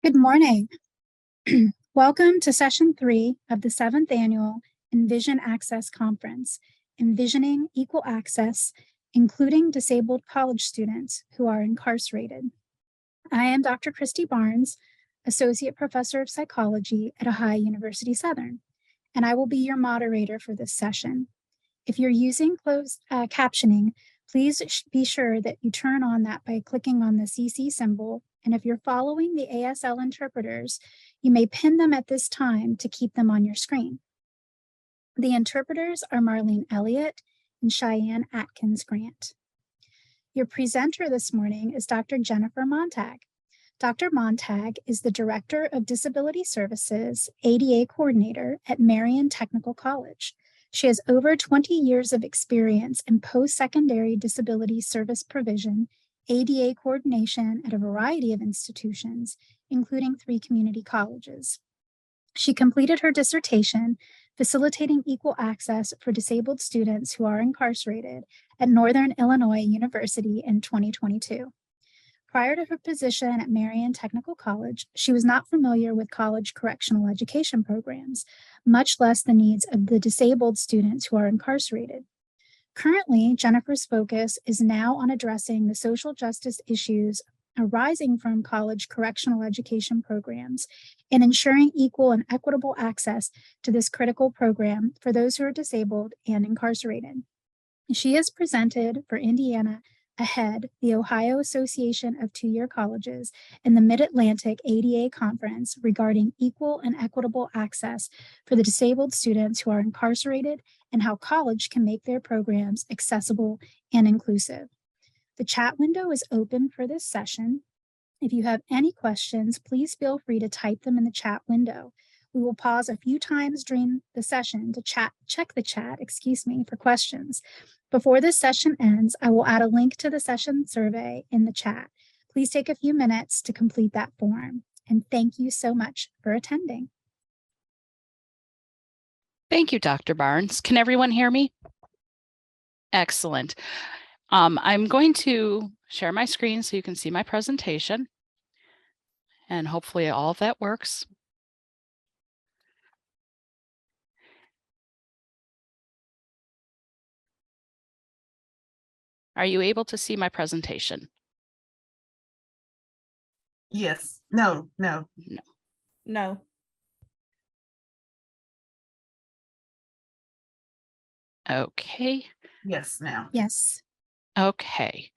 Good morning. Welcome to Session 3 of the 7th Annual Envision Access Conference, Envisioning Equal Access, including disabled college students who are incarcerated. I am Dr. Christy Barnes, Associate Professor of Psychology at Ohio University Southern, and I will be your moderator for this session. If you're using closed captioning, please be sure that you turn on that by clicking on the CC symbol. And if you're following the ASL interpreters, you may pin them at this time to keep them on your screen. The interpreters are Marlene Elliott and Cheyenne Atkins Grant. Your presenter this morning is Dr. Jennifer Montag. Dr. Montag is the Director of Disability Services, ADA Coordinator at Marion Technical College. She has over 20 years of experience in post-secondary disability service provision, ADA coordination at a variety of institutions, including 3 community colleges. She completed her dissertation, Facilitating Equal Access for Disabled Students Who Are Incarcerated at Northern Illinois University in 2022. Prior to her position at Marion Technical College, she was not familiar with college correctional education programs, much less the needs of the disabled students who are incarcerated. Currently, Jennifer's focus is now on addressing the social justice issues arising from college correctional education programs and ensuring equal and equitable access to this critical program for those who are disabled and incarcerated. She has presented for Indiana AHEAD, the Ohio Association of Two-Year Colleges, in the Mid-Atlantic ADA Conference regarding equal and equitable access for the disabled students who are incarcerated and how college can make their programs accessible and inclusive. The chat window is open for this session. If you have any questions, please feel free to type them in the chat window. We will pause a few times during the session to check the chat, for questions. Before this session ends, I will add a link to the session survey in the chat. Please take a few minutes to complete that form. And thank you so much for attending. Thank you, Dr. Barnes. Can everyone hear me? Excellent. I'm going to share my screen so you can see my presentation. And hopefully all of that works. Are you able to see my presentation? Yes. No. Okay. Yes, now. Yes. Okay.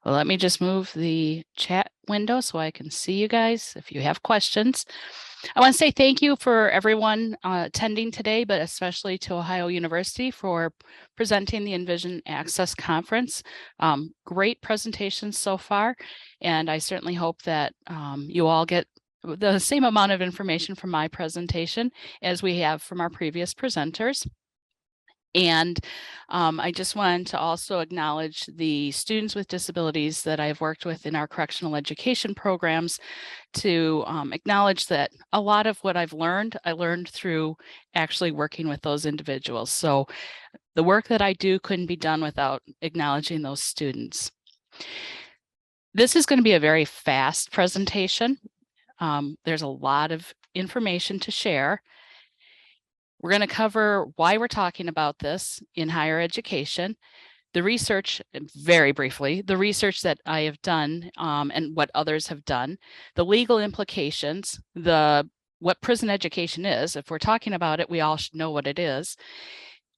Well, let me just move the chat window so I can see you guys if you have questions. I want to say thank you for everyone attending today, but especially to Ohio University for presenting the Envision Access Conference. Great presentations so far, and I certainly hope that you all get the same amount of information from my presentation as we have from our previous presenters. And I just wanted to also acknowledge the students with disabilities that I've worked with in our correctional education programs to acknowledge that a lot of what I've learned, I learned through actually working with those individuals. So the work that I do couldn't be done without acknowledging those students. This is going to be a very fast presentation. There's a lot of information to share. We're going to cover why we're talking about this in higher education, the research, very briefly, the research that I have done and what others have done, the legal implications, what prison education is. If we're talking about it, we all should know what it is,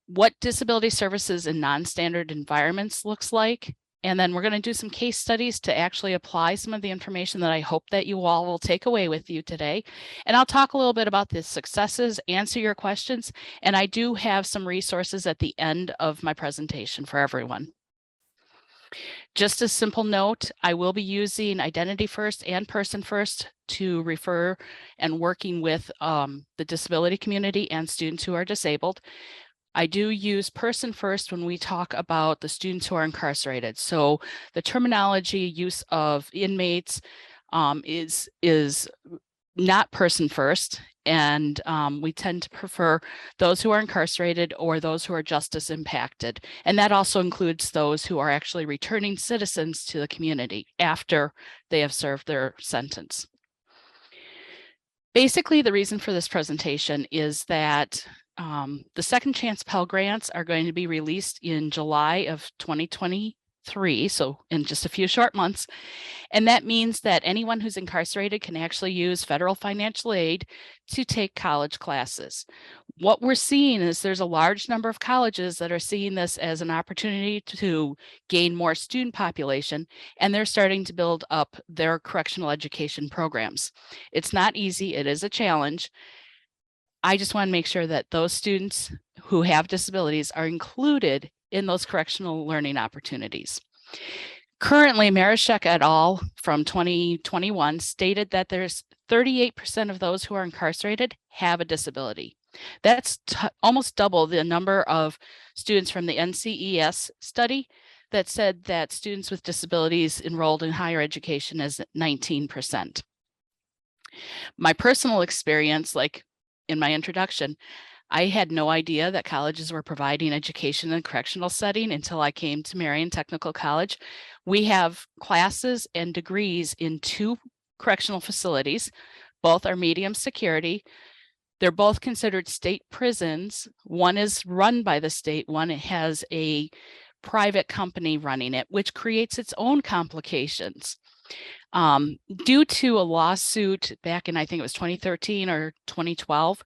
what disability services in non-standard environments looks like. And then we're going to do some case studies to actually apply some of the information that I hope that you all will take away with you today. And I'll talk a little bit about the successes, answer your questions, and I do have some resources at the end of my presentation for everyone. Just a simple note, I will be using Identity First and Person First to refer and working with the disability community and students who are disabled. I do use person first when we talk about the students who are incarcerated. So the terminology use of inmates is not person first. And we tend to prefer those who are incarcerated or those who are justice impacted. And that also includes those who are actually returning citizens to the community after they have served their sentence. Basically, the reason for this presentation is that the Second Chance Pell Grants are going to be released in July of 2023, so in just a few short months. And that means that anyone who's incarcerated can actually use federal financial aid to take college classes. What we're seeing is there's a large number of colleges that are seeing this as an opportunity to gain more student population, and they're starting to build up their correctional education programs. It's not easy, it is a challenge. I just want to make sure that those students who have disabilities are included in those correctional learning opportunities. Currently, Marischek et al. From 2021 stated that there's 38% of those who are incarcerated have a disability. That's almost double the number of students from the NCES study that said that students with disabilities enrolled in higher education is 19%. My personal experience, like in my introduction, I had no idea that colleges were providing education in a correctional setting until I came to Marion Technical College. We have classes and degrees in 2 correctional facilities. Both are medium security. They're both considered state prisons. One is run by the state, one has a private company running it, which creates its own complications. Due to a lawsuit back in, I think it was 2013 or 2012,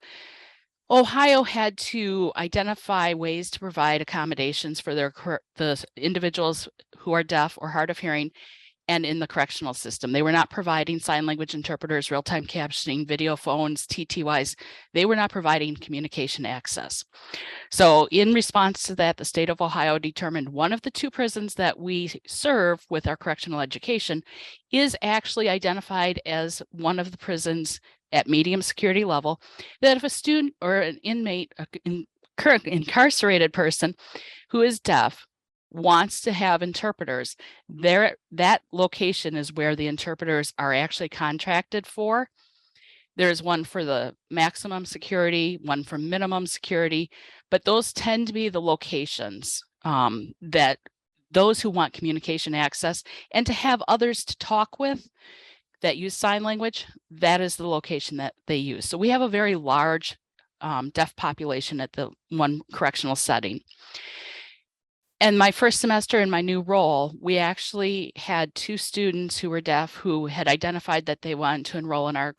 Ohio had to identify ways to provide accommodations for the individuals who are deaf or hard of hearing and in the correctional system. They were not providing sign language interpreters, real-time captioning, video phones, TTYs. They were not providing communication access. So in response to that, the state of Ohio determined one of the 2 prisons that we serve with our correctional education is actually identified as one of the prisons at medium security level, that if a student or an inmate, an incarcerated person who is deaf wants to have interpreters, that location is where the interpreters are actually contracted for. There's one for the maximum security, one for minimum security, but those tend to be the locations that those who want communication access and to have others to talk with that use sign language, that is the location that they use. So we have a very large deaf population at the one correctional setting. And my first semester in my new role, we actually had 2 students who were deaf who had identified that they wanted to enroll in our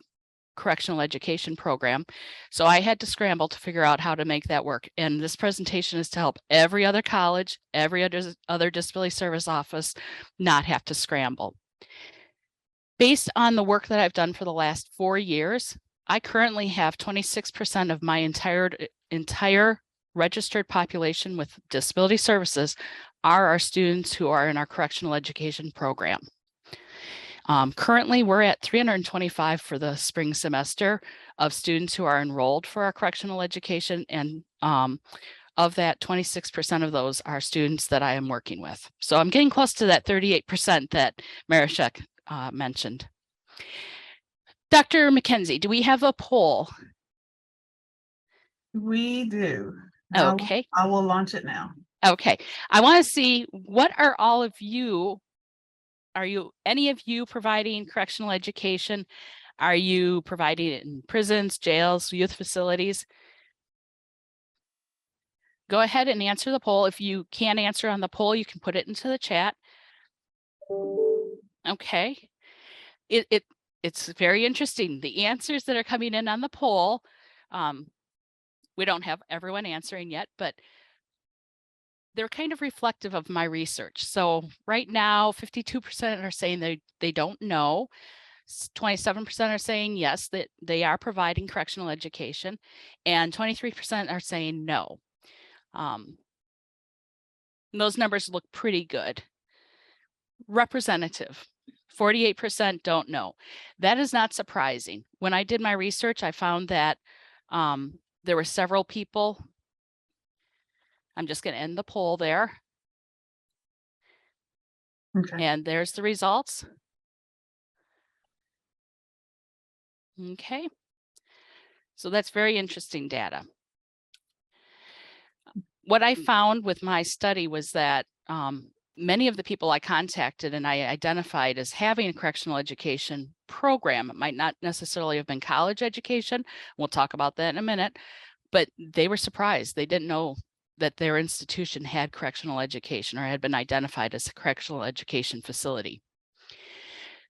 correctional education program. So I had to scramble to figure out how to make that work. And this presentation is to help every other college, every other disability service office not have to scramble. Based on the work that I've done for the last 4 years, I currently have 26% of my entire registered population with disability services are our students who are in our correctional education program. Currently, we're at 325 for the spring semester of students who are enrolled for our correctional education, and of that, 26% of those are students that I am working with. So I'm getting close to that 38% that Marischek mentioned. Dr. McKenzie, do we have a poll? We do. Okay. I will launch it now. Okay. I want to see, what are all of you, are any of you providing correctional education? Are you providing it in prisons, jails, youth facilities? Go ahead and answer the poll. If you can't answer on the poll, you can put it into the chat. Okay. It's very interesting. The answers that are coming in on the poll, we don't have everyone answering yet, but they're kind of reflective of my research. So right now, 52% are saying they don't know. 27% are saying yes, that they are providing correctional education, and 23% are saying no. Those numbers look pretty good. Representative, 48% don't know. That is not surprising. When I did my research, I found that there were several people. I'm just going to end the poll there. Okay. And there's the results. Okay. So that's very interesting data. What I found with my study was that many of the people I contacted and I identified as having a correctional education program, it might not necessarily have been college education. We'll talk about that in a minute, but they were surprised. They didn't know that their institution had correctional education or had been identified as a correctional education facility.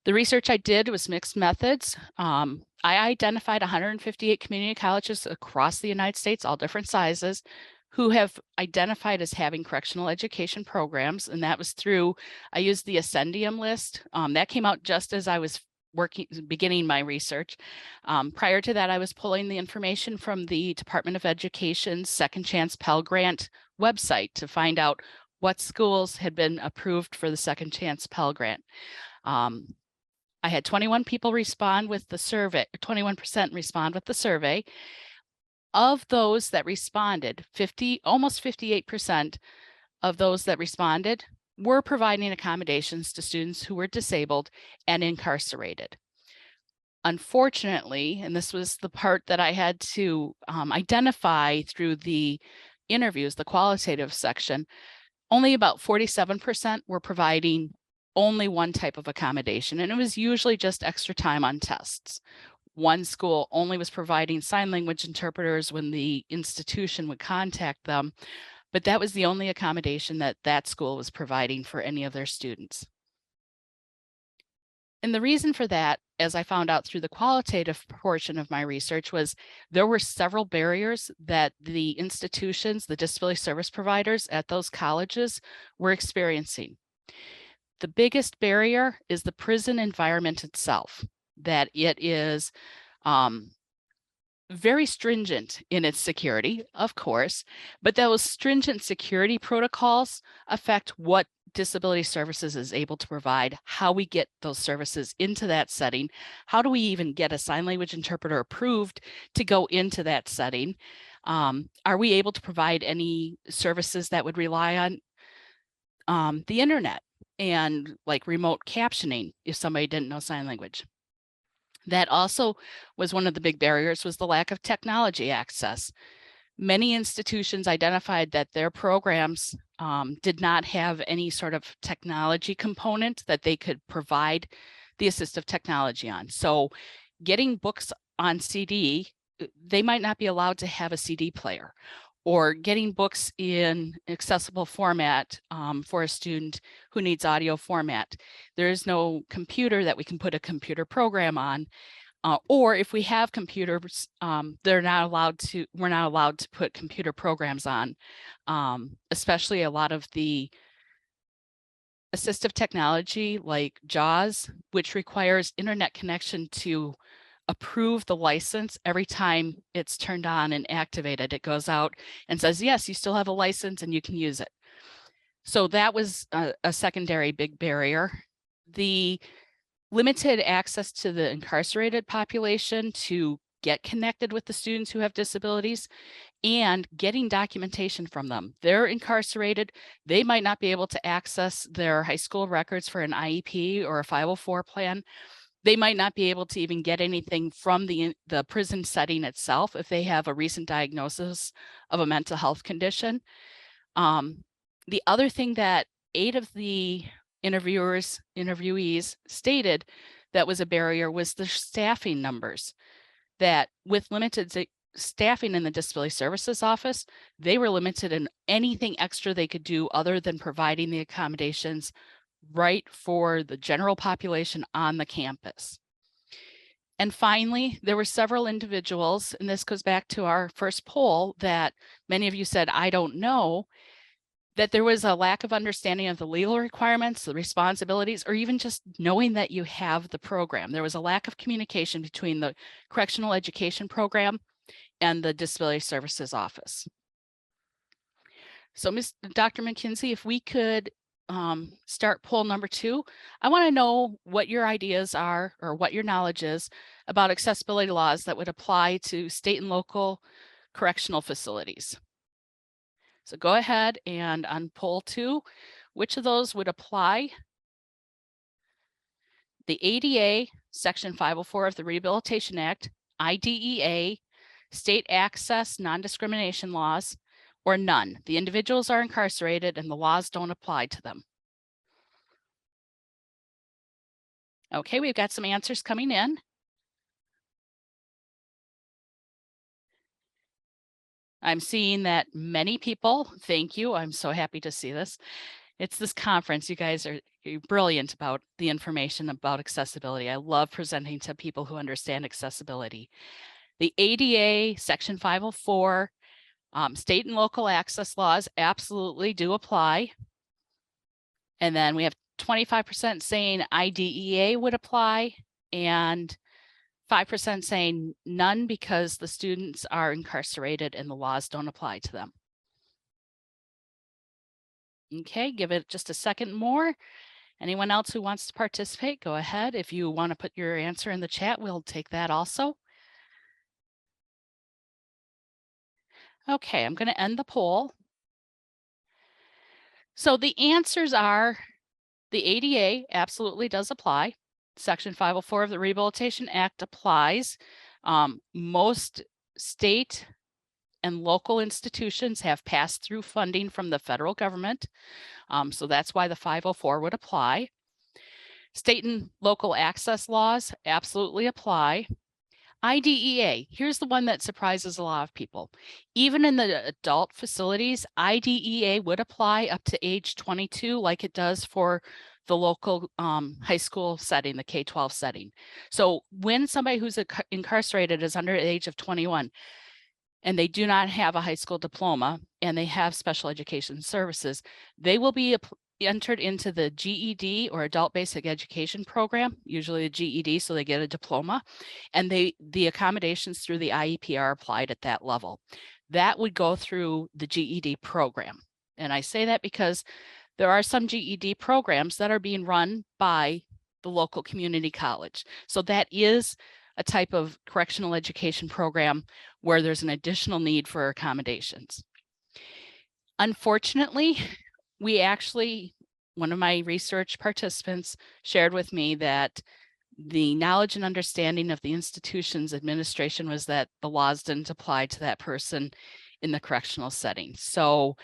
The research I did was mixed methods. I identified 158 community colleges across the United States, all different sizes, who have identified as having correctional education programs. And that was through, I used the Ascendium list. That came out just as I was beginning my research. Prior to that, I was pulling the information from the Department of Education's Second Chance Pell Grant website to find out what schools had been approved for the Second Chance Pell Grant. I had 21 people respond with the survey, 21% respond with the survey. Of those that responded, almost 58% of those that responded were providing accommodations to students who were disabled and incarcerated. Unfortunately, and this was the part that I had to identify through the interviews, the qualitative section, only about 47% were providing only one type of accommodation, and it was usually just extra time on tests. One school only was providing sign language interpreters when the institution would contact them, but that was the only accommodation that that school was providing for any of their students. And the reason for that, as I found out through the qualitative portion of my research, was there were several barriers that the institutions, the disability service providers at those colleges were experiencing. The biggest barrier is the prison environment itself, that it is very stringent in its security, of course, but those stringent security protocols affect what disability services is able to provide, how we get those services into that setting, how do we even get a sign language interpreter approved to go into that setting? Are we able to provide any services that would rely on the internet and like remote captioning if somebody didn't know sign language? That also was one of the big barriers, was the lack of technology access. Many institutions identified that their programs did not have any sort of technology component that they could provide the assistive technology on. So getting books on CD, they might not be allowed to have a CD player, or getting books in accessible format for a student who needs audio format. There is no computer that we can put a computer program on, or if we have computers, we're not allowed to put computer programs on, especially a lot of the assistive technology like JAWS, which requires internet connection to approve the license. Every time it's turned on and activated, it goes out and says, yes, you still have a license and you can use it. So that was a secondary big barrier. The limited access to the incarcerated population to get connected with the students who have disabilities and getting documentation from them. They're incarcerated. They might not be able to access their high school records for an IEP or a 504 plan. They might not be able to even get anything from the prison setting itself if they have a recent diagnosis of a mental health condition. The other thing that 8 of the interviewees stated that was a barrier was the staffing numbers, that with limited staffing in the disability services office, they were limited in anything extra they could do other than providing the accommodations right for the general population on the campus. And finally, there were several individuals, and this goes back to our first poll that many of you said, I don't know, that there was a lack of understanding of the legal requirements, the responsibilities, or even just knowing that you have the program. There was a lack of communication between the correctional education program and the disability services office. So Dr. McKinsey, if we could start poll number 2, I want to know what your ideas are or what your knowledge is about accessibility laws that would apply to state and local correctional facilities. So go ahead and on poll 2, which of those would apply? The ADA, Section 504 of the Rehabilitation Act, IDEA, state access non-discrimination laws, or none. The individuals are incarcerated and the laws don't apply to them. Okay, we've got some answers coming in. I'm seeing that many people, thank you. I'm so happy to see this. It's this conference. You guys are brilliant about the information about accessibility. I love presenting to people who understand accessibility. The ADA Section 504, state and local access laws absolutely do apply. And then we have 25% saying IDEA would apply and 5% saying none because the students are incarcerated and the laws don't apply to them. Okay, give it just a second more. Anyone else who wants to participate, go ahead. If you want to put your answer in the chat, we'll take that also. Okay, I'm going to end the poll. So the answers are the ADA absolutely does apply. Section 504 of the Rehabilitation Act applies. Most state and local institutions have passed through funding from the federal government. So that's why the 504 would apply. State and local access laws absolutely apply. IDEA, here's the one that surprises a lot of people. Even in the adult facilities, IDEA would apply up to age 22 like it does for the local high school setting, the K-12 setting. So when somebody who's incarcerated is under the age of 21 and they do not have a high school diploma and they have special education services, they will be entered into the GED or adult basic education program, usually a GED, so they get a diploma, and the accommodations through the IEP are applied at that level. That would go through the GED program. And I say that because there are some GED programs that are being run by the local community college. So that is a type of correctional education program where there's an additional need for accommodations. Unfortunately, one of my research participants shared with me that the knowledge and understanding of the institution's administration was that the laws didn't apply to that person in the correctional setting. So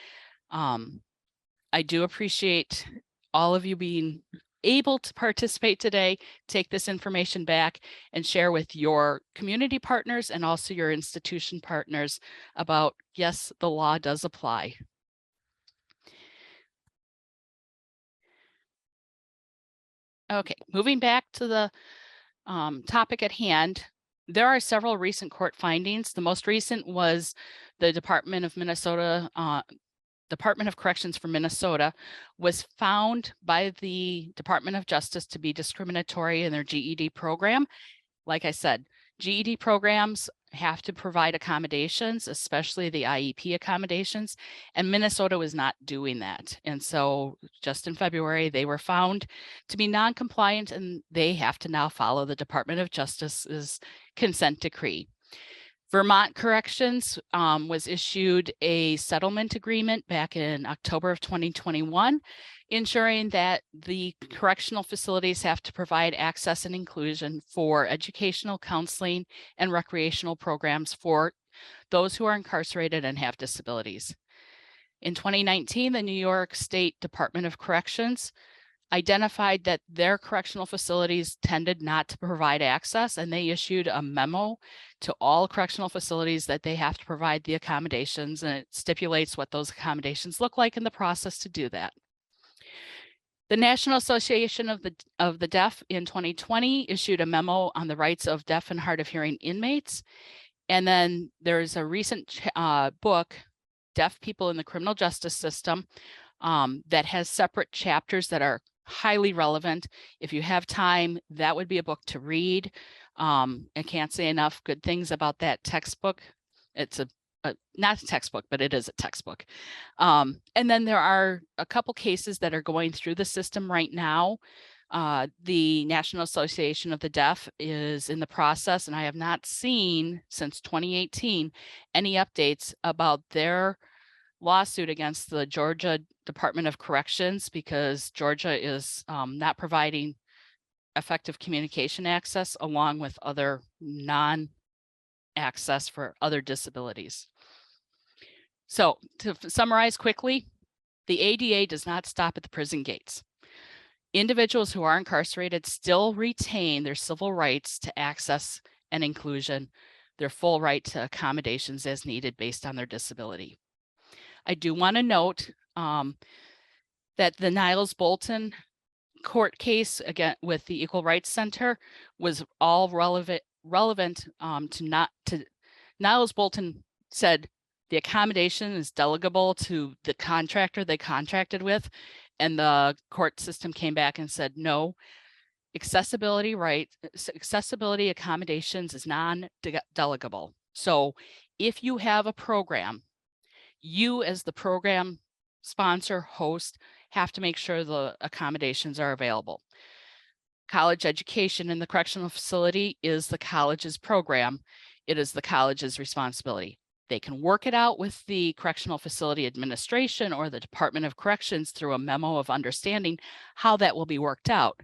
I do appreciate all of you being able to participate today, take this information back and share with your community partners and also your institution partners about, yes, the law does apply. Okay, moving back to the topic at hand, there are several recent court findings. The most recent was the Department of Corrections for Minnesota was found by the Department of Justice to be discriminatory in their GED program. Like I said, GED programs have to provide accommodations, especially the IEP accommodations, and Minnesota was not doing that. And so just in February, they were found to be non-compliant and they have to now follow the Department of Justice's consent decree. Vermont Corrections was issued a settlement agreement back in October of 2021, ensuring that the correctional facilities have to provide access and inclusion for educational, counseling, and recreational programs for those who are incarcerated and have disabilities. In 2019, the New York State Department of Corrections identified that their correctional facilities tended not to provide access, and they issued a memo to all correctional facilities that they have to provide the accommodations, and it stipulates what those accommodations look like in the process to do that. The National Association of the Deaf in 2020 issued a memo on the rights of deaf and hard of hearing inmates. And then there's a recent book, Deaf People in the Criminal Justice System, that has separate chapters that are highly relevant. If you have time, that would be a book to read. I can't say enough good things about that textbook. It's not a textbook, but it is a textbook. And then there are a couple cases that are going through the system right now. The National Association of the Deaf is in the process, and I have not seen since 2018 any updates about their lawsuit against the Georgia Department of Corrections because Georgia is not providing effective communication access along with other non-access for other disabilities. So to summarize quickly, the ADA does not stop at the prison gates. individuals who are incarcerated still retain their civil rights to access and inclusion, their full right to accommodations as needed based on their disability. I do want to note that the Niles Bolton court case again with the Equal Rights Center was all relevant to Niles Bolton said the accommodation is delegable to the contractor they contracted with, and the court system came back and said no, accessibility accommodations is non-delegable. So if you have a program, you as the program sponsor, host, have to make sure the accommodations are available. College education in the correctional facility is the college's program. It is the college's responsibility. They can work it out with the correctional facility administration or the Department of Corrections through a memo of understanding how that will be worked out.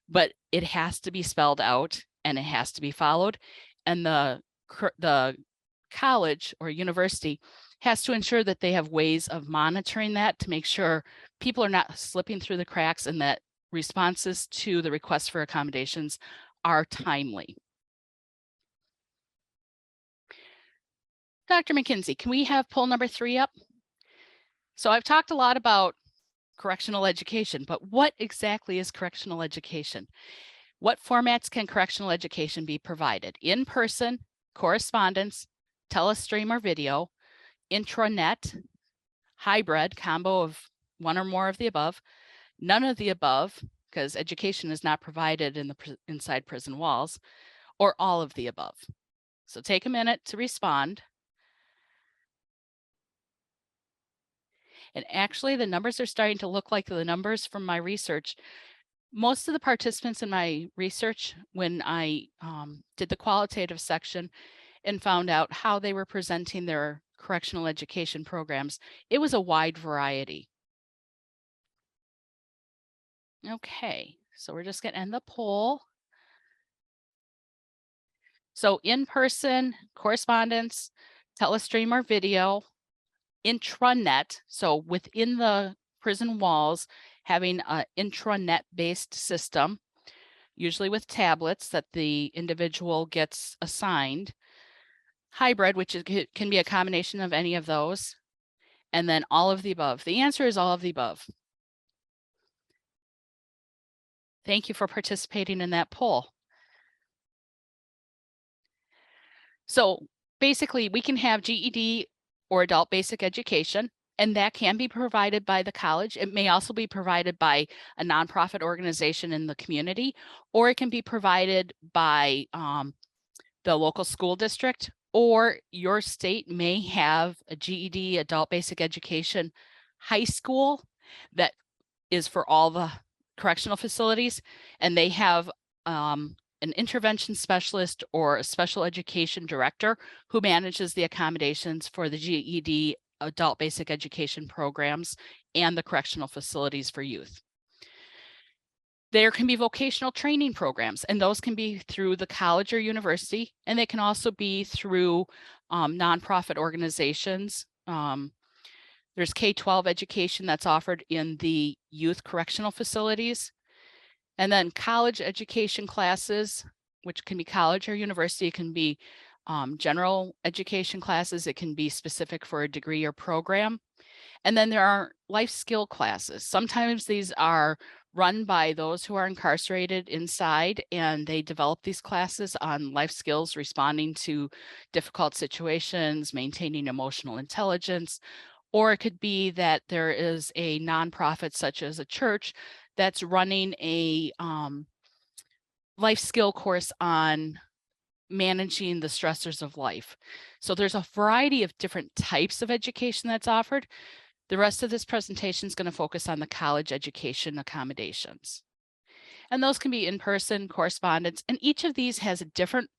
But it has to be spelled out and it has to be followed. And the college or university has to ensure that they have ways of monitoring that to make sure people are not slipping through the cracks and that responses to the requests for accommodations are timely. Dr. McKinsey, can we have poll number 3 up? So I've talked a lot about correctional education, but what exactly is correctional education? What formats can correctional education be provided? In person, correspondence, telestream or video, intranet, hybrid, combo of one or more of the above, none of the above, because education is not provided in the inside prison walls, or all of the above. So take a minute to respond. And actually the numbers are starting to look like the numbers from my research. Most of the participants in my research, when I did the qualitative section and found out how they were presenting their correctional education programs, it was a wide variety. Okay, so we're just going to end the poll. So in-person, correspondence, telestream or video, intranet, so within the prison walls, having an intranet-based system, usually with tablets that the individual gets assigned, hybrid, which can be a combination of any of those, and then all of the above. The answer is all of the above. Thank you for participating in that poll. So basically, we can have GED or adult basic education, and that can be provided by the college. It may also be provided by a nonprofit organization in the community, or it can be provided by the local school district, or your state may have a GED, adult basic education, high school that is for all the correctional facilities, and they have an intervention specialist or a special education director who manages the accommodations for the GED, adult basic education programs, and the correctional facilities for youth. There can be vocational training programs, and those can be through the college or university, and they can also be through nonprofit organizations. There's K-12 education that's offered in the youth correctional facilities, and then college education classes, which can be college or university. It can be general education classes. It can be specific for a degree or program. And then there are life skill classes. Sometimes these are run by those who are incarcerated inside, and they develop these classes on life skills, responding to difficult situations, maintaining emotional intelligence. Or it could be that there is a nonprofit such as a church that's running a life skill course on managing the stressors of life. So there's a variety of different types of education that's offered. The rest of this presentation is going to focus on the college education accommodations. And those can be in-person, correspondence, and each of these has a different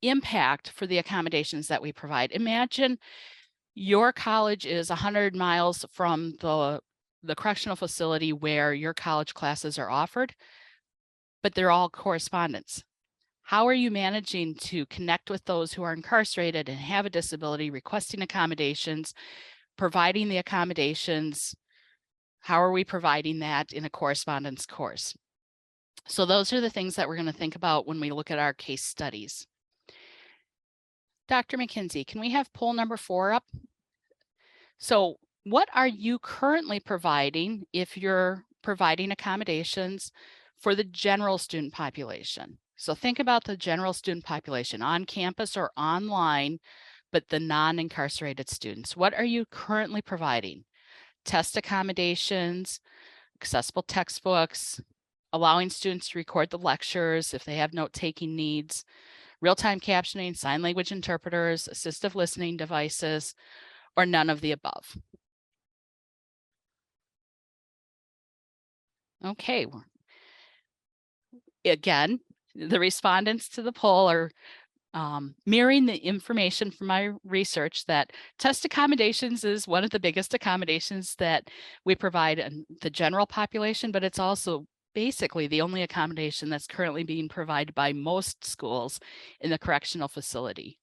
impact for the accommodations that we provide. Imagine your college is 100 miles from the correctional facility where your college classes are offered, but they're all correspondence. How are you managing to connect with those who are incarcerated and have a disability, requesting accommodations, providing the accommodations? How are we providing that in a correspondence course? So those are the things that we're going to think about when we look at our case studies. Dr. McKenzie, can we have poll number 4 up? So what are you currently providing if you're providing accommodations for the general student population? So think about the general student population on campus or online, but the non-incarcerated students. What are you currently providing? Test accommodations, accessible textbooks, allowing students to record the lectures if they have note-taking needs, real-time captioning, sign language interpreters, assistive listening devices, or none of the above. Okay. Again, the respondents to the poll are mirroring the information from my research that test accommodations is one of the biggest accommodations that we provide in the general population, but it's also basically the only accommodation that's currently being provided by most schools in the correctional facility.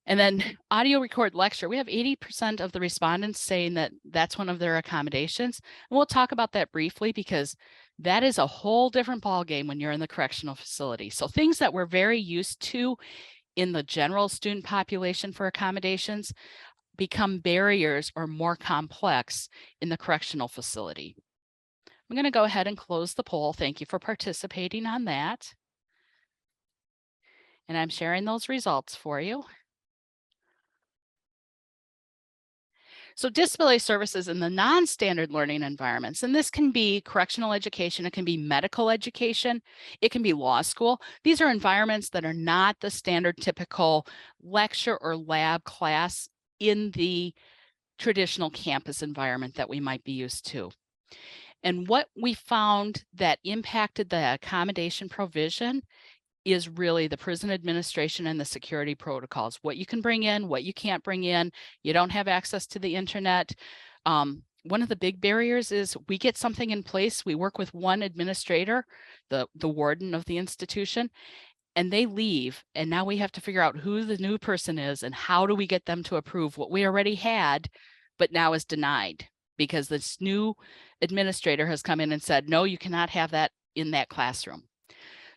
And then audio record lecture, we have 80% of the respondents saying that that's one of their accommodations. And we'll talk about that briefly because that is a whole different ballgame when you're in the correctional facility. So things that we're very used to in the general student population for accommodations become barriers or more complex in the correctional facility. I'm going to go ahead and close the poll. Thank you for participating on that. And I'm sharing those results for you. So disability services in the non-standard learning environments, and this can be correctional education, it can be medical education, it can be law school. These are environments that are not the standard typical lecture or lab class in the traditional campus environment that we might be used to. And what we found that impacted the accommodation provision is really the prison administration and the security protocols, what you can bring in, what you can't bring in. You don't have access to the internet. One of the big barriers is we get something in place. We work with one administrator, the warden of the institution, and they leave. And now we have to figure out who the new person is and how do we get them to approve what we already had, but now is denied because this new administrator has come in and said, no, you cannot have that in that classroom.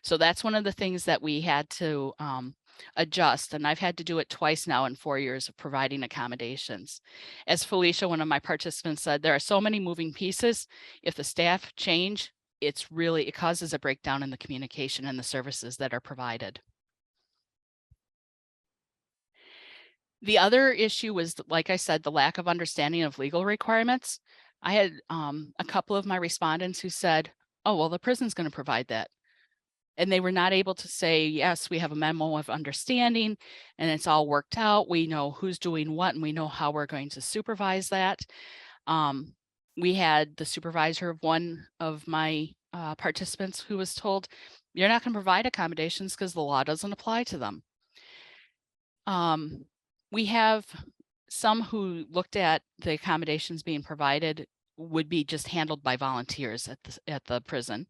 So that's one of the things that we had to adjust. And I've had to do it twice now in 4 years of providing accommodations. As Felicia, one of my participants, said, there are so many moving pieces. If the staff change, it causes a breakdown in the communication and the services that are provided. The other issue was, like I said, the lack of understanding of legal requirements. I had a couple of my respondents who said, oh, well, the prison's going to provide that. And they were not able to say, yes, we have a memo of understanding and it's all worked out. We know who's doing what and we know how we're going to supervise that. We had the supervisor of one of my participants who was told, you're not going to provide accommodations because the law doesn't apply to them. We have some who looked at the accommodations being provided would be just handled by volunteers at the prison.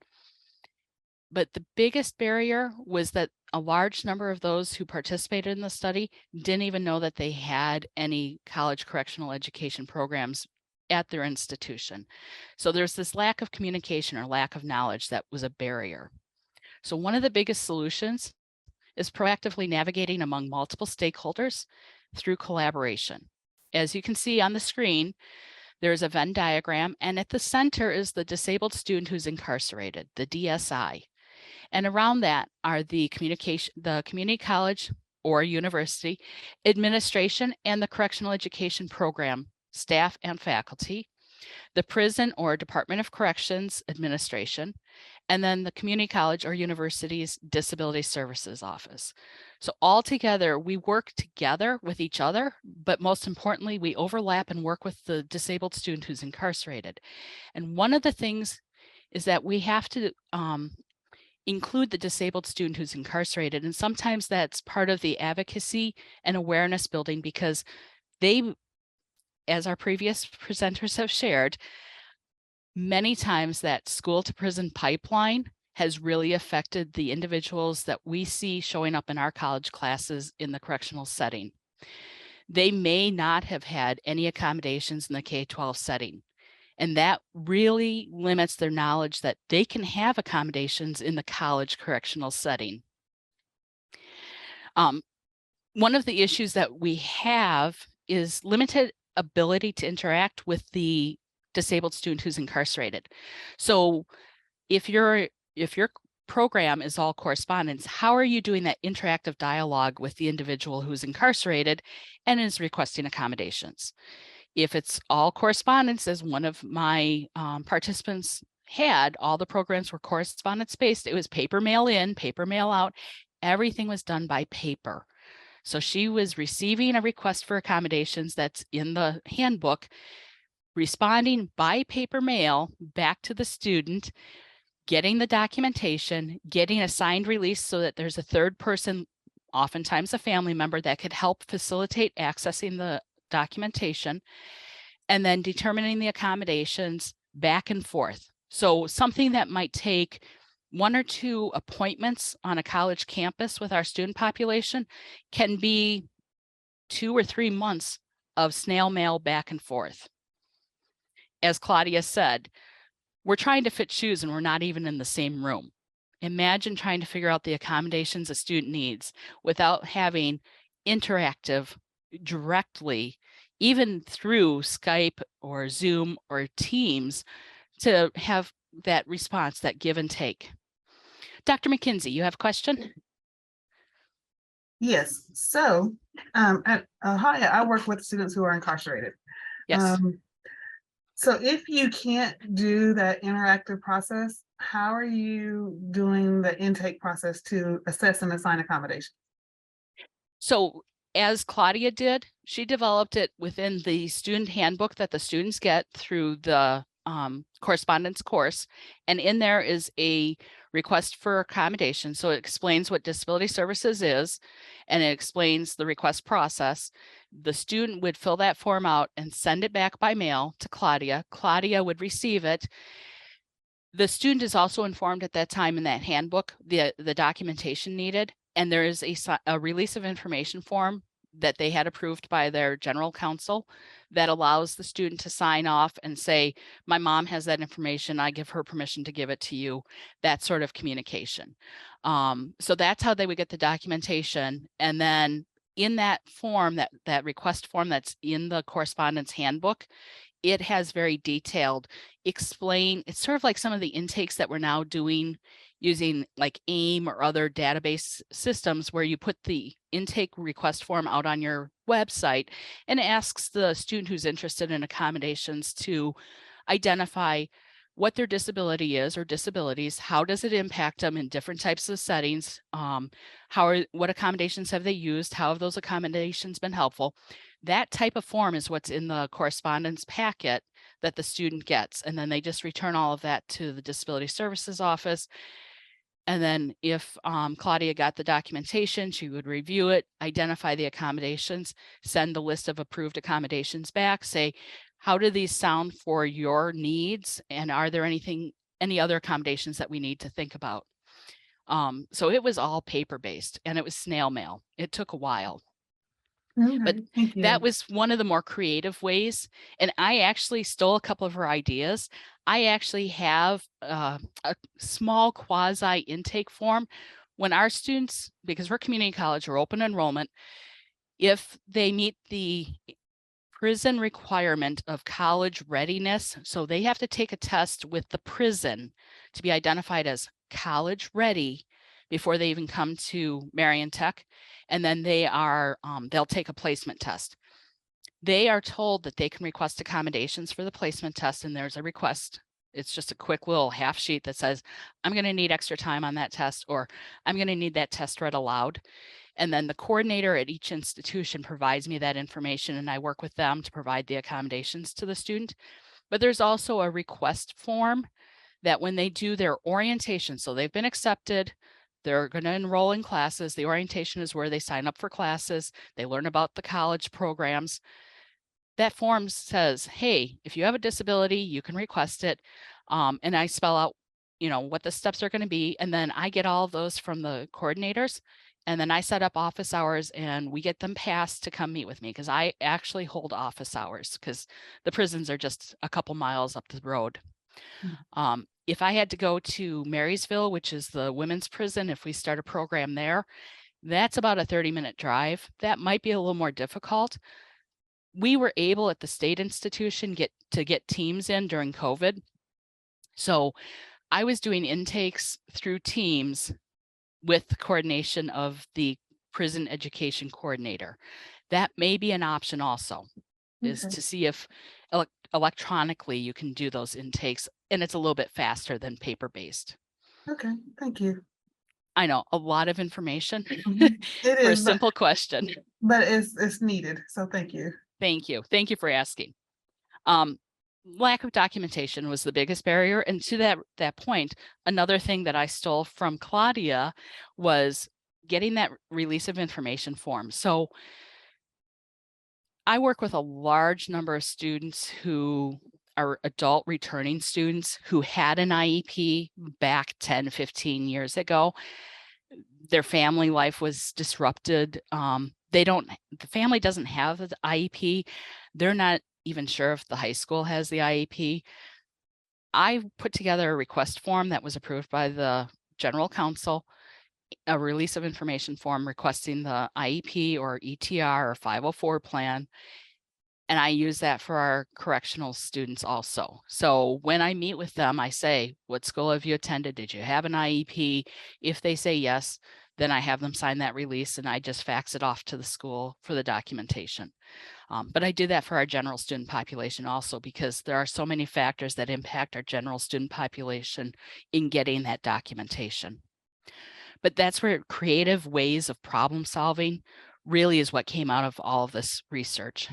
But the biggest barrier was that a large number of those who participated in the study didn't even know that they had any college correctional education programs at their institution. So there's this lack of communication or lack of knowledge that was a barrier. So one of the biggest solutions is proactively navigating among multiple stakeholders through collaboration. As you can see on the screen, there's a Venn diagram, and at the center is the disabled student who's incarcerated, the DSI. And around that are the community college or university administration and the correctional education program staff and faculty, the prison or Department of Corrections administration, and then the community college or university's disability services office. So all together, we work together with each other, but most importantly, we overlap and work with the disabled student who's incarcerated. And one of the things is that we have to include the disabled student who's incarcerated. And sometimes that's part of the advocacy and awareness building because they, as our previous presenters have shared, many times that school to prison pipeline has really affected the individuals that we see showing up in our college classes in the correctional setting. They may not have had any accommodations in the K-12 setting. And that really limits their knowledge that they can have accommodations in the college correctional setting. One of the issues that we have is limited ability to interact with the disabled student who's incarcerated. So if your program is all correspondence, how are you doing that interactive dialogue with the individual who's incarcerated and is requesting accommodations? If it's all correspondence, as one of my participants had, all the programs were correspondence based. It was paper mail in, paper mail out. Everything was done by paper. So she was receiving a request for accommodations that's in the handbook, responding by paper mail back to the student, getting the documentation, getting a signed release so that there's a third person, oftentimes a family member, that could help facilitate accessing the documentation, and then determining the accommodations back and forth. So something that might take 1 or 2 appointments on a college campus with our student population can be 2 or 3 months of snail mail back and forth. As Claudia said, we're trying to fit shoes and we're not even in the same room. Imagine trying to figure out the accommodations a student needs without having interactive directly, even through Skype or Zoom or Teams, to have that response, that give and take. Dr. McKinsey, you have a question? Yes. So at Ohio, I work with students who are incarcerated. Yes. So if you can't do that interactive process, how are you doing the intake process to assess and assign accommodation? So as Claudia did, she developed it within the student handbook that the students get through the correspondence course. And in there is a request for accommodation. So it explains what disability services is, and it explains the request process. The student would fill that form out and send it back by mail to Claudia. Claudia would receive it. The student is also informed at that time in that handbook, the documentation needed, and there is a release of information form that they had approved by their general counsel that allows the student to sign off and say, my mom has that information, I give her permission to give it to you, that sort of communication. So that's how they would get the documentation. And then in that form, that request form that's in the correspondence handbook, it has very detailed it's sort of like some of the intakes that we're now doing using like AIM or other database systems, where you put the intake request form out on your website and it asks the student who's interested in accommodations to identify what their disability is or disabilities, how does it impact them in different types of settings, what accommodations have they used, how have those accommodations been helpful. That type of form is what's in the correspondence packet that the student gets. And then they just return all of that to the Disability Services Office. And then if Claudia got the documentation, she would review it, identify the accommodations, send the list of approved accommodations back, say, how do these sound for your needs? And are there any other accommodations that we need to think about? So it was all paper-based and it was snail mail. It took a while. Okay, but thank you. that was one of the more creative ways. And I actually stole a couple of her ideas. I actually have a small quasi intake form when our students, because we're community college or open enrollment, if they meet the prison requirement of college readiness, so they have to take a test with the prison to be identified as college ready before they even come to Marion Tech. And then they'll take a placement test. They are told that they can request accommodations for the placement test, and there's a request. It's just a quick little half sheet that says, I'm going to need extra time on that test, or I'm going to need that test read aloud. And then the coordinator at each institution provides me that information, and I work with them to provide the accommodations to the student. But there's also a request form that when they do their orientation, so they've been accepted, they're going to enroll in classes. The orientation is where they sign up for classes. They learn about the college programs. That form says, hey, if you have a disability, you can request it. And I spell out, what the steps are going to be. And then I get all of those from the coordinators. And then I set up office hours and we get them passed to come meet with me because I actually hold office hours because the prisons are just a couple miles up the road. If I had to go to Marysville, which is the women's prison, if we start a program there, that's about a 30-minute drive. That might be a little more difficult. We were able at the state institution to get teams in during COVID. So I was doing intakes through Teams with the coordination of the prison education coordinator. That may be an option also, is Okay. to see if electronically you can do those intakes, and it's a little bit faster than paper-based. Okay, thank you. I know, a lot of information It for a is, simple question. but it's needed, so thank you. Thank you. Thank you for asking. Lack of documentation was the biggest barrier. And to that point, another thing that I stole from Claudia was getting that release of information form. So I work with a large number of students who are adult returning students who had an IEP back 10, 15 years ago. Their family life was disrupted. The family doesn't have the IEP. They're not even sure if the high school has the IEP. I put together a request form that was approved by the general counsel, a release of information form requesting the IEP or ETR or 504 plan. And I use that for our correctional students also. So when I meet with them, I say, what school have you attended? Did you have an IEP? If they say yes, then I have them sign that release and I just fax it off to the school for the documentation. But I do that for our general student population also because there are so many factors that impact our general student population in getting that documentation. But that's where creative ways of problem solving really is what came out of all of this research.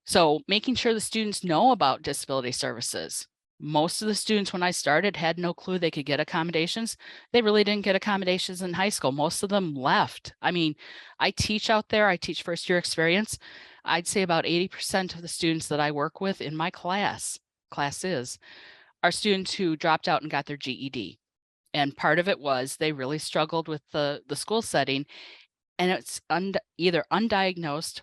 So making sure the students know about disability services. Most of the students when I started had no clue they could get accommodations. They really didn't get accommodations in high school. Most of them left. I mean, I teach out there, I teach first year experience. I'd say about 80% of the students that I work with in my classes are students who dropped out and got their GED. And part of it was they really struggled with the school setting, and it's either undiagnosed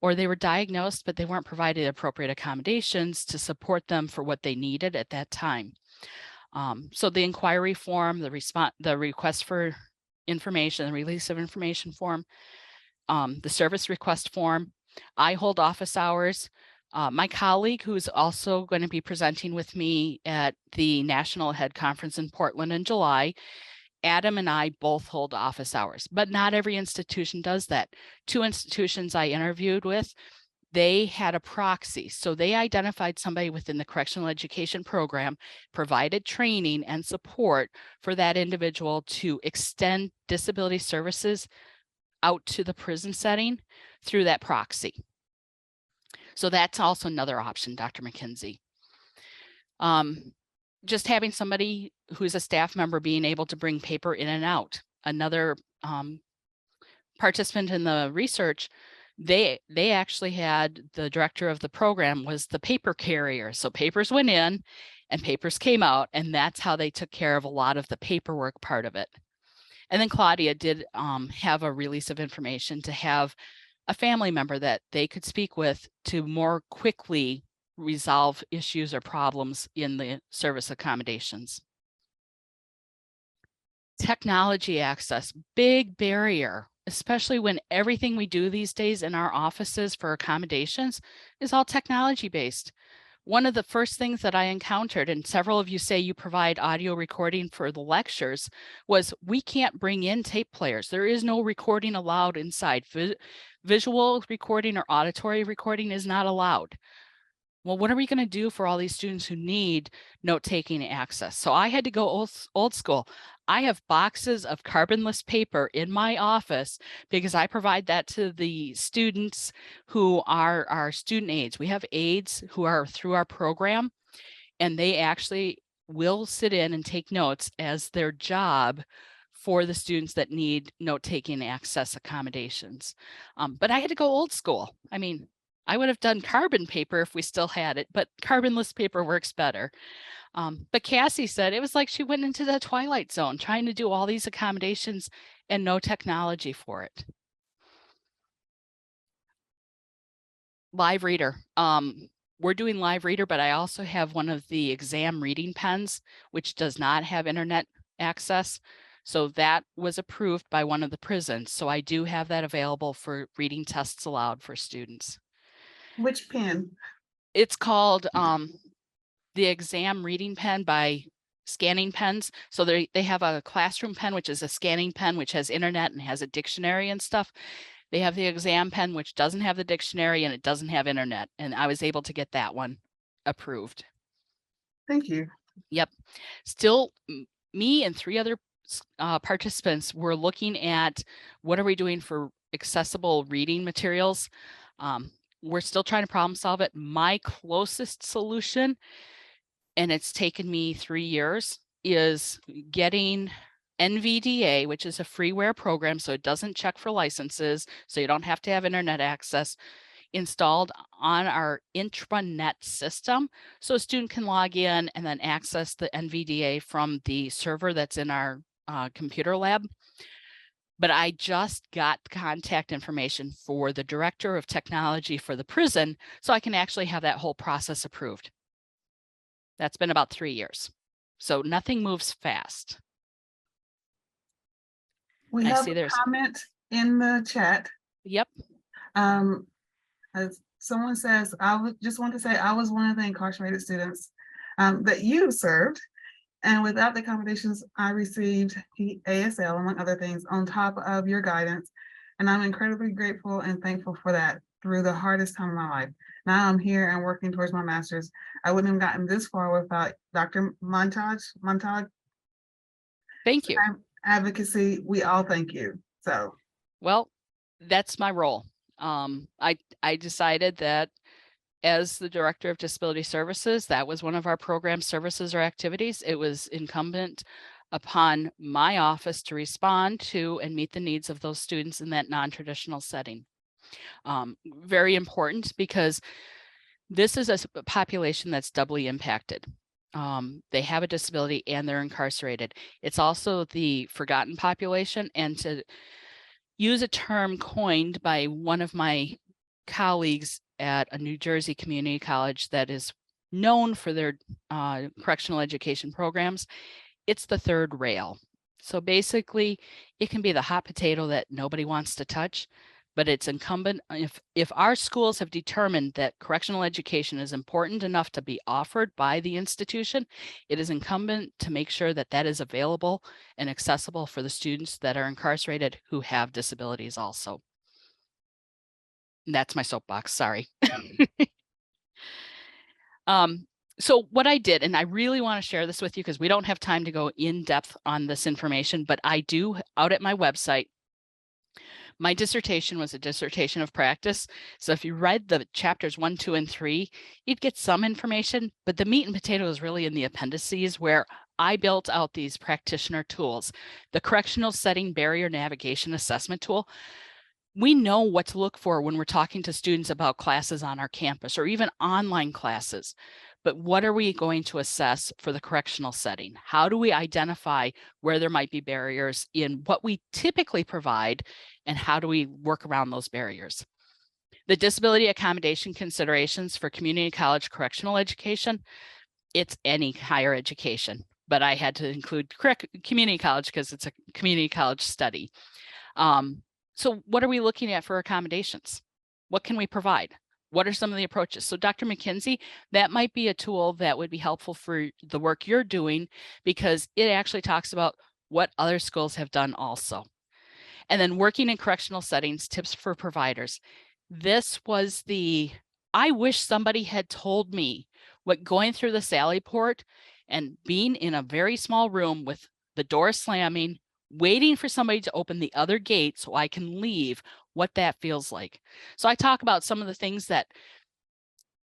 or they were diagnosed, but they weren't provided appropriate accommodations to support them for what they needed at that time. So the inquiry form, the request for information, the release of information form, the service request form, I hold office hours. My colleague, who's also going to be presenting with me at the National Head Conference in Portland in July, Adam and I both hold office hours, but not every institution does that. 2 institutions I interviewed with, they had a proxy. So they identified somebody within the correctional education program, provided training and support for that individual to extend disability services out to the prison setting through that proxy. So that's also another option, Dr. McKenzie. Just having somebody who's a staff member being able to bring paper in and out. Another participant in the research, they actually had the director of the program was the paper carrier. So papers went in and papers came out, and that's how they took care of a lot of the paperwork part of it. And then Claudia did have a release of information to have a family member that they could speak with to more quickly resolve issues or problems in the service accommodations. Technology access, big barrier, especially when everything we do these days in our offices for accommodations is all technology based. One of the first things that I encountered, and several of you say you provide audio recording for the lectures, was we can't bring in tape players. There is no recording allowed inside. Visual recording or auditory recording is not allowed. Well, what are we going to do for all these students who need note-taking access? So I had to go old school. I have boxes of carbonless paper in my office because I provide that to the students who are our student aides. We have aides who are through our program, and they actually will sit in and take notes as their job for the students that need note-taking access accommodations. But I had to go old school. I mean, I would have done carbon paper if we still had it, but carbonless paper works better. But Cassie said it was like she went into the twilight zone trying to do all these accommodations and no technology for it. Live reader. We're doing live reader, but I also have one of the exam reading pens, which does not have internet access. So that was approved by one of the prisons. So I do have that available for reading tests aloud for students. Which pen? It's called the exam reading pen by Scanning Pens. So they have a classroom pen, which is a scanning pen, which has internet and has a dictionary and stuff. They have the exam pen, which doesn't have the dictionary and it doesn't have internet. And I was able to get that one approved. Thank you. Yep. Still, me and 3 other participants were looking at what are we doing for accessible reading materials. We're still trying to problem solve it. My closest solution, and it's taken me 3 years, is getting NVDA, which is a freeware program, so it doesn't check for licenses, so you don't have to have internet access, installed on our intranet system. So a student can log in and then access the NVDA from the server that's in our computer lab. But I just got contact information for the director of technology for the prison, so I can actually have that whole process approved. That's been about 3 years. So nothing moves fast. We have a comment in the chat. Yep. As someone says, I would just want to say I was one of the incarcerated students that you served. And without the accommodations I received, ASL, among other things, on top of your guidance. And I'm incredibly grateful and thankful for that through the hardest time of my life. Now I'm here and working towards my master's. I wouldn't have gotten this far without Dr. Montage. Thank you. Advocacy, we all thank you. So, well, that's my role. I decided that as the director of disability services, that was one of our program services or activities. It was incumbent upon my office to respond to and meet the needs of those students in that non-traditional setting. Very important because this is a population that's doubly impacted. They have a disability and they're incarcerated. It's also the forgotten population, and to use a term coined by one of my colleagues at a New Jersey community college that is known for their correctional education programs, it's the third rail. So basically, it can be the hot potato that nobody wants to touch, but it's incumbent, if our schools have determined that correctional education is important enough to be offered by the institution, it is incumbent to make sure that that is available and accessible for the students that are incarcerated who have disabilities also. And that's my soapbox, sorry. So what I did, and I really want to share this with you because we don't have time to go in depth on this information, but I do, out at my website, my dissertation was a dissertation of practice. So if you read the chapters 1, 2, and 3, you'd get some information, but the meat and potato is really in the appendices where I built out these practitioner tools. The correctional setting barrier navigation assessment tool. We know what to look for when we're talking to students about classes on our campus or even online classes. But what are we going to assess for the correctional setting? How do we identify where there might be barriers in what we typically provide, and how do we work around those barriers? The disability accommodation considerations for community college correctional education, it's any higher education, but I had to include community college because it's a community college study. So what are we looking at for accommodations? What can we provide? What are some of the approaches? So Dr. McKenzie, that might be a tool that would be helpful for the work you're doing because it actually talks about what other schools have done also. And then working in correctional settings, tips for providers. This was I wish somebody had told me what going through the Sally Port and being in a very small room with the door slamming, waiting for somebody to open the other gate so I can leave, what that feels like. So I talk about some of the things that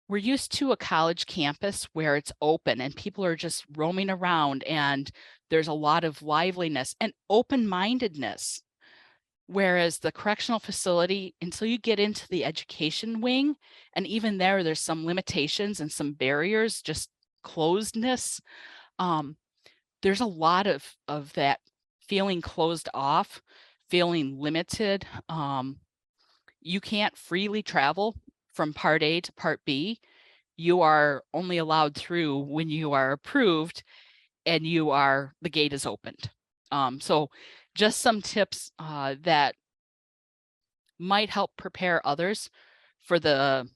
we're used to a college campus where it's open and people are just roaming around and there's a lot of liveliness and open-mindedness. Whereas the correctional facility, until you get into the education wing, and even there's some limitations and some barriers, just closedness. There's a lot of that feeling closed off, feeling limited. You can't freely travel from part A to part B. You are only allowed through when you are approved and the gate is opened. So just some tips that might help prepare others for the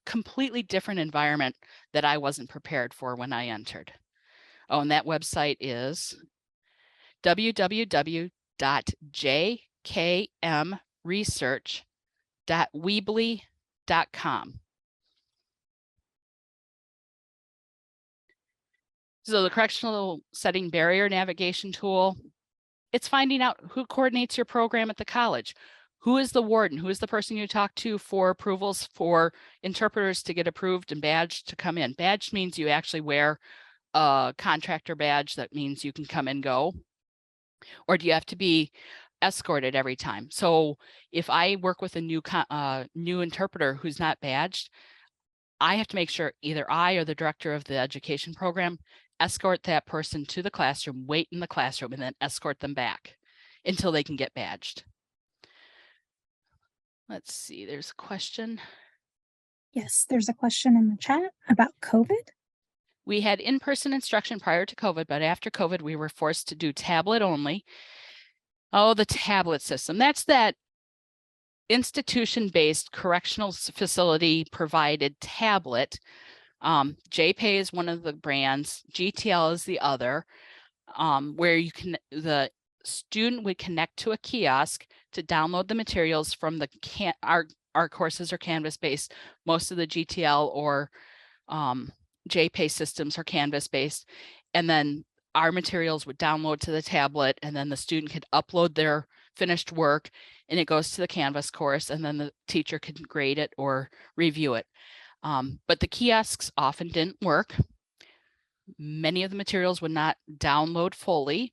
completely different environment that I wasn't prepared for when I entered. Oh, and that website is www.jkmresearch.weebly.com. So the correctional setting barrier navigation tool, it's finding out who coordinates your program at the college. Who is the warden? Who is the person you talk to for approvals for interpreters to get approved and badged to come in? Badged means you actually wear a contractor badge. That means you can come and go. Or do you have to be escorted every time? So if I work with a new interpreter who's not badged, I have to make sure either I or the director of the education program escort that person to the classroom, wait in the classroom, and then escort them back until they can get badged. Let's see, there's a question. Yes, there's a question in the chat about COVID. We had in-person instruction prior to COVID, but after COVID, we were forced to do tablet only. Oh, the tablet system. That's that institution-based correctional facility provided tablet. JPay is one of the brands, GTL is the other, where the student would connect to a kiosk to download the materials from the our courses are Canvas-based. Most of the GTL or JPay systems are Canvas-based, and then our materials would download to the tablet, and then the student could upload their finished work, and it goes to the Canvas course, and then the teacher can grade it or review it. But the kiosks often didn't work. Many of the materials would not download fully.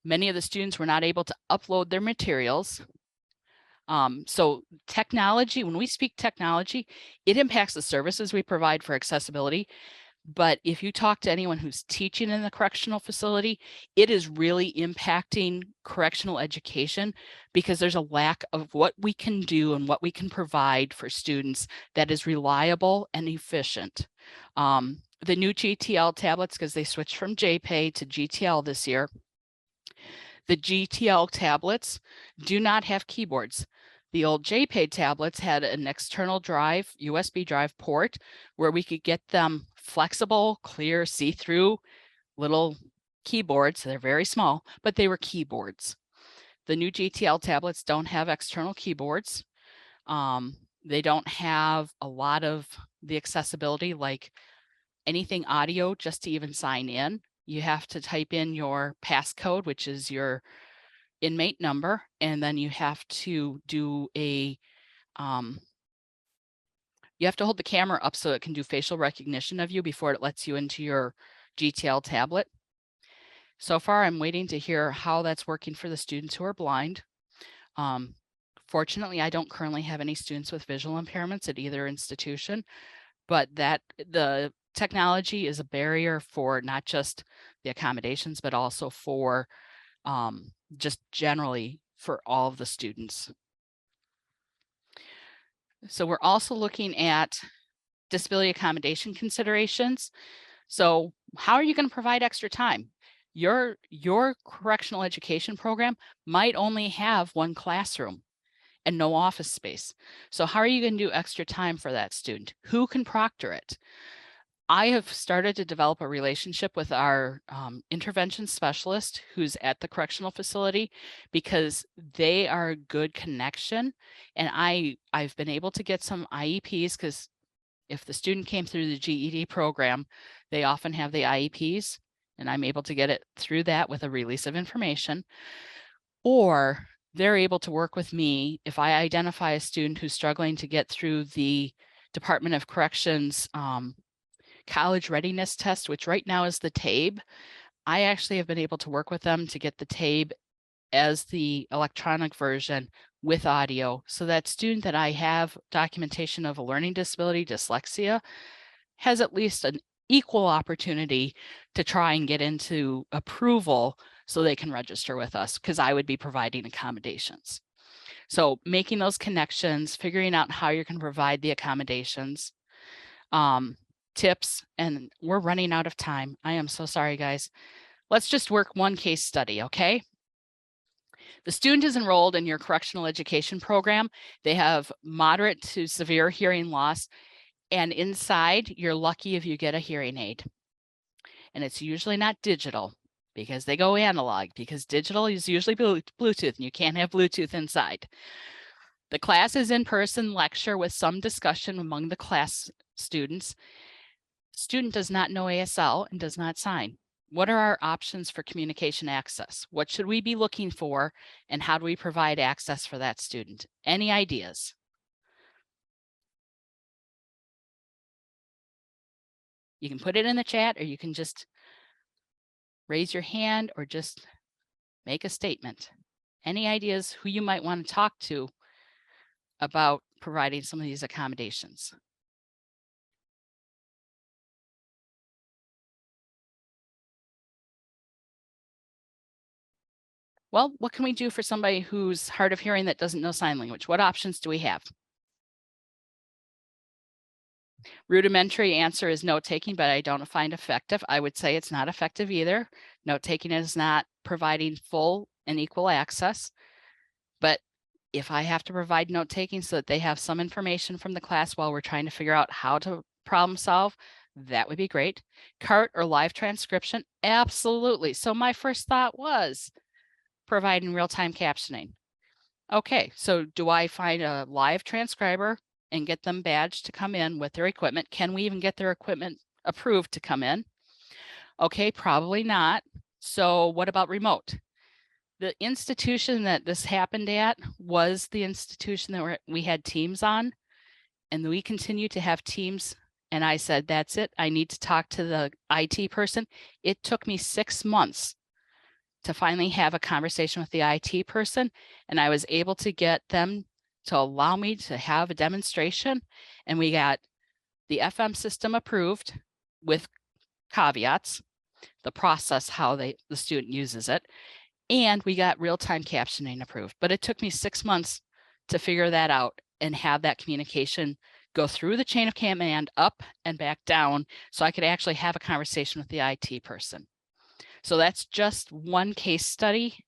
Many of the students were not able to upload their materials. So technology, when we speak technology, it impacts the services we provide for accessibility. But if you talk to anyone who's teaching in the correctional facility, it is really impacting correctional education because there's a lack of what we can do and what we can provide for students that is reliable and efficient. The new GTL tablets, because they switched from JPay to GTL this year, the GTL tablets do not have keyboards. The old JPay tablets had an external drive, USB drive port, where we could get them flexible, clear, see-through little keyboards. They're very small, but they were keyboards. The new GTL tablets don't have external keyboards. They don't have a lot of the accessibility, like anything audio, just to even sign in. You have to type in your passcode, which is your inmate number, and then you have to do you have to hold the camera up so it can do facial recognition of you before it lets you into your GTL tablet. So far, I'm waiting to hear how that's working for the students who are blind. Fortunately, I don't currently have any students with visual impairments at either institution, but the technology is a barrier for not just the accommodations, but also for just generally for all of the students. So we're also looking at disability accommodation considerations. So how are you going to provide extra time? Your correctional education program might only have one classroom and no office space. So how are you going to do extra time for that student? Who can proctor it? I have started to develop a relationship with our intervention specialist who's at the correctional facility because they are a good connection. And I've been able to get some IEPs because if the student came through the GED program, they often have the IEPs, and I'm able to get it through that with a release of information. Or they're able to work with me if I identify a student who's struggling to get through the Department of Corrections college readiness test, which right now is the TABE. I actually have been able to work with them to get the TABE as the electronic version with audio. So that student that I have documentation of a learning disability, dyslexia, has at least an equal opportunity to try and get into approval so they can register with us, because I would be providing accommodations. So making those connections, figuring out how you can provide the accommodations, tips, and we're running out of time. I am so sorry, guys. Let's just work one case study, okay? The student is enrolled in your correctional education program. They have moderate to severe hearing loss, and inside, you're lucky if you get a hearing aid. And it's usually not digital, because they go analog, because digital is usually Bluetooth, and you can't have Bluetooth inside. The class is in-person lecture with some discussion among the class students. Student does not know ASL and does not sign. What are our options for communication access? What should we be looking for, and how do we provide access for that student? Any ideas? You can put it in the chat, or you can just raise your hand or just make a statement. Any ideas who you might want to talk to about providing some of these accommodations? Well, what can we do for somebody who's hard of hearing that doesn't know sign language? What options do we have? Rudimentary answer is note taking, but I don't find effective. I would say it's not effective either. Note taking is not providing full and equal access. But if I have to provide note taking so that they have some information from the class while we're trying to figure out how to problem solve, that would be great. CART or live transcription, absolutely. So my first thought was providing real-time captioning. Okay, so do I find a live transcriber and get them badged to come in with their equipment? Can we even get their equipment approved to come in? Okay, probably not. So what about remote? The institution that this happened at was the institution that we had teams on, and we continue to have teams. And I said, that's it. I need to talk to the IT person. It took me 6 months to finally have a conversation with the IT person, and I was able to get them to allow me to have a demonstration, and we got the FM system approved with caveats, the process, how the student uses it, and we got real-time captioning approved. But it took me 6 months to figure that out and have that communication go through the chain of command up and back down so I could actually have a conversation with the IT person. So that's just one case study.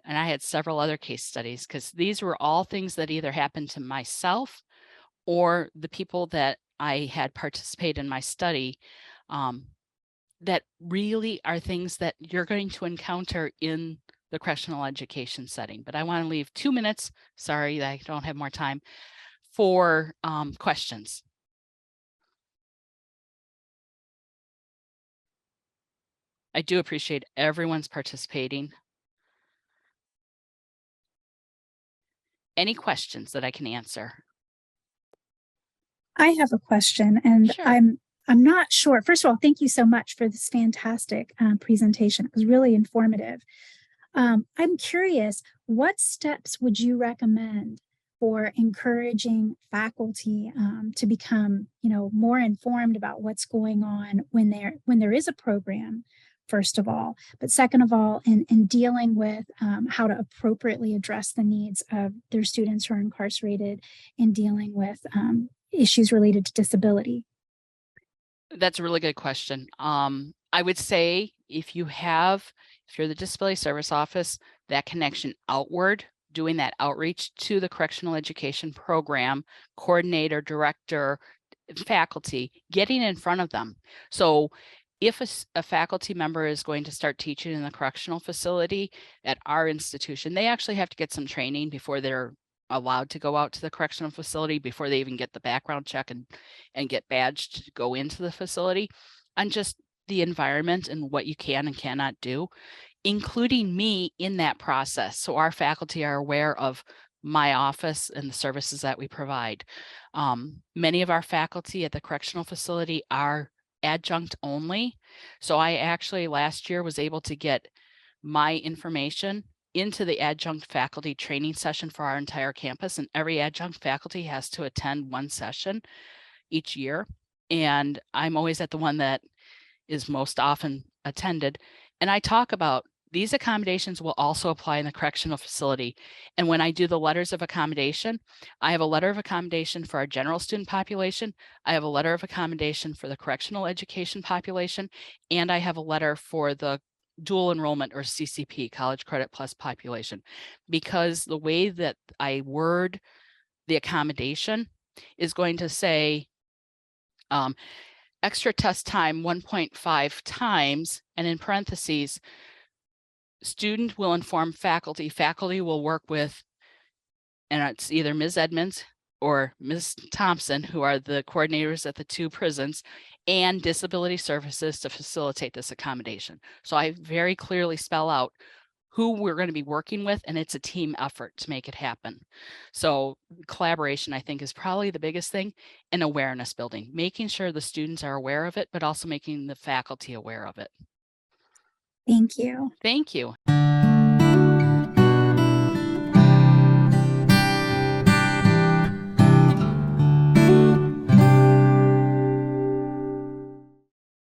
And I had several other case studies, because these were all things that either happened to myself or the people that I had participated in my study, that really are things that you're going to encounter in the correctional education setting. But I want to leave 2 minutes, sorry that I don't have more time, for questions. I do appreciate everyone's participating. Any questions that I can answer? I have a question, and Sure. I'm not sure. First of all, thank you so much for this fantastic presentation. It was really informative. I'm curious, what steps would you recommend for encouraging faculty to become, more informed about what's going on when there is a program, first of all, but second of all, in dealing with how to appropriately address the needs of their students who are incarcerated, in dealing with issues related to disability? That's a really good question. I would say if you're the disability service office, that connection outward, doing that outreach to the correctional education program, coordinator, director, faculty, getting in front of them. So if a faculty member is going to start teaching in the correctional facility at our institution, they actually have to get some training before they're allowed to go out to the correctional facility, before they even get the background check and get badged to go into the facility, on just the environment and what you can and cannot do, including me in that process. So our faculty are aware of my office and the services that we provide. Many of our faculty at the correctional facility are adjunct only. So I actually last year was able to get my information into the adjunct faculty training session for our entire campus, and every adjunct faculty has to attend one session each year. And I'm always at the one that is most often attended. And I talk about these accommodations will also apply in the correctional facility. And when I do the letters of accommodation, I have a letter of accommodation for our general student population. I have a letter of accommodation for the correctional education population. And I have a letter for the dual enrollment or CCP, college credit plus population, because the way that I word the accommodation is going to say, extra test time 1.5 times, and in parentheses, student will inform faculty, faculty will work with, and it's either Ms. Edmonds or Ms. Thompson, who are the coordinators at the two prisons, and disability services to facilitate this accommodation. So I very clearly spell out who we're going to be working with, and it's a team effort to make it happen. So collaboration, I think, is probably the biggest thing, and awareness building, making sure the students are aware of it, but also making the faculty aware of it. Thank you. Thank you.